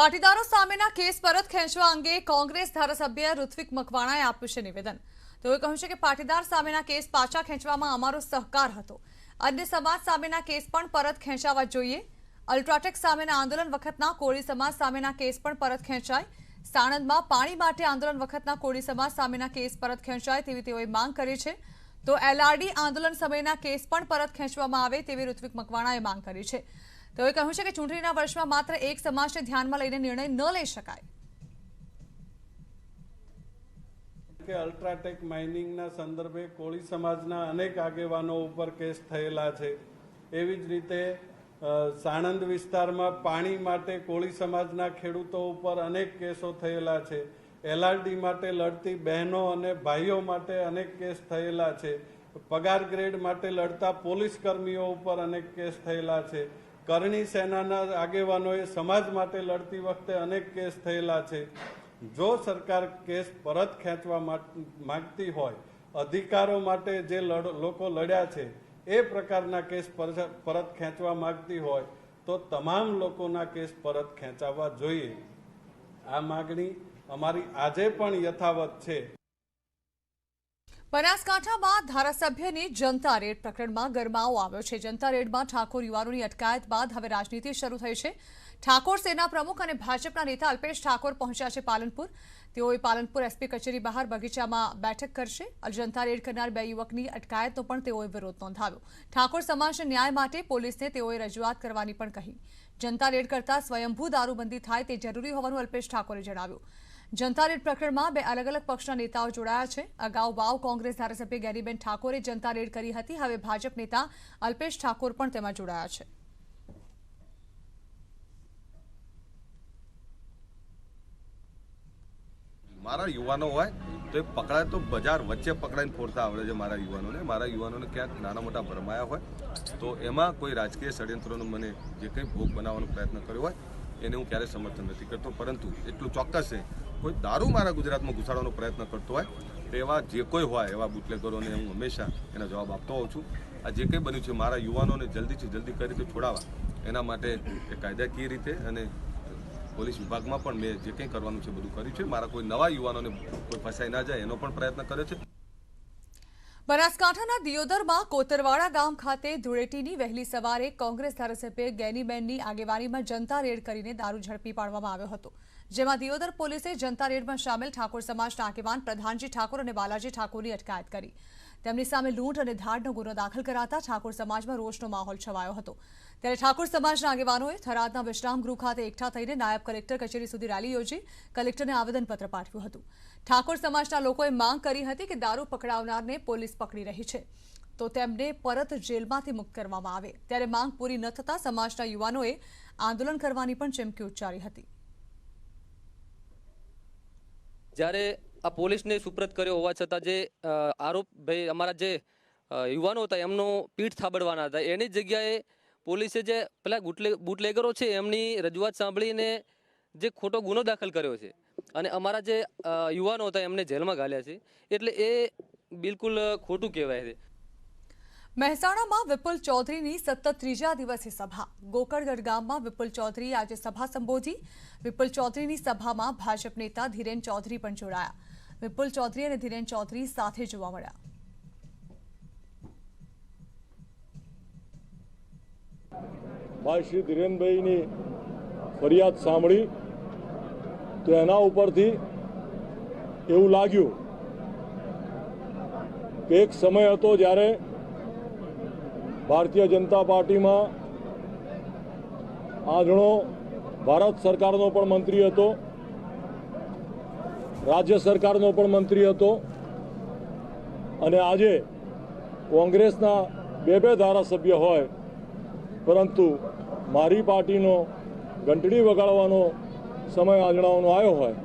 પાટીદારો સામેના કેસ પરત ખેંચવા અંગે કોંગ્રેસ ધારાસભ્ય ઋત્વિક મકવાણાએ આપ્યું છે નિવેદન। તેઓએ કહ્યું છે કે પાટીદાર સામેના કેસ પાછા ખેંચવામાં અમારો સહકાર હતો। અન્ય સમાજ સામેના કેસ પણ પરત ખેંચાવા જોઈએ। અલ્ટ્રાટેક સામેના આંદોલન વખતના કોળી સમાજ સામેના કેસ પણ પરત ખેંચાય। સાણંદમાં પાણી માટે આંદોલન વખતના કોળી સમાજ સામેના કેસ પરત ખેંચાય તેવી તેઓએ માંગ કરી છે। તો એલઆરડી આંદોલન સમયના કેસ પણ પરત ખેંચવામાં આવે તેવી ઋત્વિક મકવાણાએ માંગ કરી છે। તેઓએ કહ્યું છે કે ચૂંટણીના વર્ષમાં માત્ર એક સમાજને ધ્યાનમાં લઈને નિર્ણય ન લઈ શકાય। કે અલ્ટ્રાટેક માઇનિંગના સંદર્ભે કોળી સમાજના અનેક આગેવાનો ઉપર કેસ થયેલા છે। એવી જ રીતે સાણંદ વિસ્તારમાં પાણી માટે કોળી સમાજના ખેડૂતો ઉપર અનેક કેસો થયેલા છે। એલઆરડી માટે લડતી બહેનો અને ભાઈઓ માટે અનેક કેસ થયેલા છે। પગાર ગ્રેડ માટે લડતા પોલીસ કર્મીઓ ઉપર અનેક કેસ થયેલા છે। કરણી સેનાના આગેવાનોએ સમાજ માટે લડતી વખતે અનેક કેસ થયેલા છે। જો સરકાર કેસ પરત ખેંચવા માંગતી હોય, અધિકારો માટે જે લોકો લડ્યા છે એ પ્રકારના કેસ પરત ખેંચવા માંગતી હોય તો તમામ લોકોના કેસ પરત ખેંચાવવા જોઈએ। આ માગણી અમારી આજે પણ યથાવત છે। બનાસકાંઠામાં ધારાસભ્યની જનતા રેડ પ્રકરણમાં ગરમાવો આવ્યો છે। જનતા રેડમાં ઠાકોર યુવાનોની અટકાયત બાદ હવે રાજનીતિ શરૂ થઈ છે। ઠાકોર સેના પ્રમુખ અને ભાજપના નેતા અલ્પેશ ઠાકોર પહોંચ્યા છે પાલનપુર। તેઓએ પાલનપુર એસપી કચેરી બહાર બગીચામાં બેઠક કરશે। જનતા રેડ કરનાર બે યુવકની અટકાયતનો પણ તેઓએ વિરોધ નોંધાવ્યો। ઠાકોર સમાજના ન્યાય માટે પોલીસને તેઓએ રજૂઆત કરવાની પણ કહી। જનતા રેડ કરતા સ્વયંભૂ દારૂબંધી થાય તે જરૂરી હોવાનું અલ્પેશ ઠાકોરે જણાવ્યું। જનતા રેડ પ્રકરણમાં બે અલગ અલગ પક્ષના નેતાઓ જોડાયા છે। અગાઉ વાવ કોંગ્રેસ ધારાસભ્ય ગેનીબેન ઠાકોરે જનતા રેડ કરી હતી। હવે ભાજપ નેતા અલ્પેશ ઠાકોર પણ તેમાં જોડાયા છે। મારા યુવાનો હોય તો એ પકડાય તો બજાર વચ્ચે પકડાઈને ફોડતા આવડે છે મારા યુવાનોને ક્યાંક નાના મોટા ભરમાયા હોય તો એમાં કોઈ રાજકીય ષડયંત્રોનો મને જે કંઈ ભોગ બનાવવાનો પ્રયત્ન કર્યો હોય એને હું ક્યારેય સમર્થન નથી કરતો। પરંતુ એટલું ચોક્કસ છે, કોઈ દારૂ મારા ગુજરાતમાં ઘુસાડવાનો પ્રયત્ન કરતો હોય તો એવા જે કોઈ હોય એવા બુટલેગરોને હું હંમેશા એનો જવાબ આપતો હોઉં છું। આ જે કંઈ બન્યું છે મારા યુવાનોને જલ્દીથી જલ્દી કઈ રીતે છોડાવવા એના માટે એ કાયદાકીય રીતે અને પોલીસ વિભાગમાં પણ મેં જે કંઈ કરવાનું છે બધું કર્યું છે। મારા કોઈ નવા યુવાનોને કોઈ ફસાઈ ના જાય એનો પણ પ્રયત્ન કર્યો છે। બનાસકાંઠાના દિયોદરમાં કોતરવાડા ગામ ખાતે ધૂળેટીની વહેલી સવારે કોંગ્રેસ ધારાસભ્ય ગેનીબેનની આગેવાનીમાં જનતા રેડ કરીને દારૂ ઝડપી પાડવામાં આવ્યો હતો। જેમાં દિયોદર પોલીસે જનતા રેડમાં સામેલ ઠાકોર સમાજના આગેવાન પ્રધાનજી ઠાકોર અને બાલાજી ઠાકોરની અટકાયત કરી। તેમની સામે લૂંટ અને ધાડનો ગુનો દાખલ કરાતા ઠાકોર સમાજમાં રોષનો માહોલ છવાયો હતો। ત્યારે ઠાકોર સમાજના આગેવાનોએ થરાદના વિશ્રામ ગૃહ ખાતે એકઠા થઈને નાયબ કલેક્ટર કચેરી સુધી રેલી યોજી કલેક્ટરને આવેદનપત્ર પાઠવ્યું હતું। ઠાકોર સમાજના લોકોએ માંગ કરી હતી કે દારૂ પકડાવનારને પોલીસ પકડી રહી છે તો તેમને પરત જેલમાંથી મુક્ત કરવામાં આવે। ત્યારે માંગ પૂરી ન થતા સમાજના યુવાનોએ આંદોલન કરવાની પણ ચીમકી ઉચ્ચારી હતી। જ્યારે આ પોલીસને સુપ્રત કર્યો હોવા છતાં જે આરોપ ભાઈ અમારા જે યુવાનો હતા એમનો પીઠ થાબડવાના હતા, એની જગ્યાએ પોલીસે જે પેલા બુટલેગરો છે એમની રજૂઆત સાંભળીને જે ખોટો ગુનો દાખલ કર્યો છે અને અમારા જે યુવાનો હતા એમને જેલમાં ઘાલ્યા છે, એટલે એ બિલકુલ ખોટું કહેવાય છે। મહેસાણામાં વિપુલ ચૌધરીની સતત ત્રીજા દિવસે સભા। ગોકળગઢ ગામમાં વિપુલ ચૌધરીએ આજે સભા સંબોધી। વિપુલ ચૌધરીની સભામાં ભાજપ નેતા ધીરેન ચૌધરી પણ જોડાયા। વિપુલ ચૌધરી અને ધીરેન ચૌધરી સાથે જોવા મળ્યા। ભાઈ શ્રી ધીરેનભાઈની ફરિયાદ સાંભળી તો એના ઉપરથી એવું લાગ્યું કે એક સમય હતો જ્યારે ભારતીય જનતા પાર્ટીમાં આજણો ભારત સરકારનો પણ મંત્રી હતો, રાજ્ય સરકારનો પણ મંત્રી હતો અને આજે કોંગ્રેસના બે ધારાસભ્ય હોય પરંતુ મારી પાર્ટીનો ઘંટડી વગાડવાનો સમય આજણાવાનો આવ્યો હોય